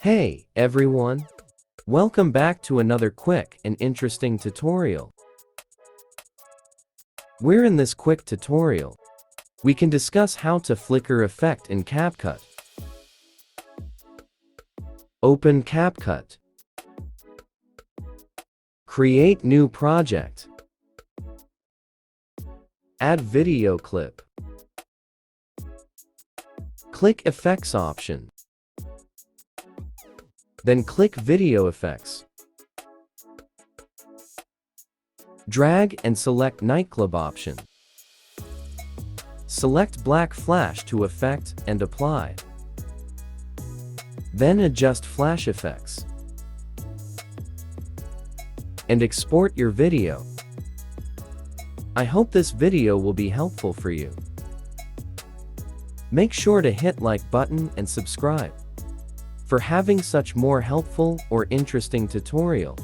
Hey, everyone! Welcome back to another quick and interesting tutorial. We're in this quick tutorial. We can discuss how to flicker effect in Capcut. Open Capcut. Create new project. Add video clip. Click Effects option. Then click Video Effects. Drag and select Nightclub option. Select Black Flash to effect and apply. Then adjust flash effects. And export your video. I hope this video will be helpful for you. Make sure to hit like button and subscribe for having such more helpful or interesting tutorial.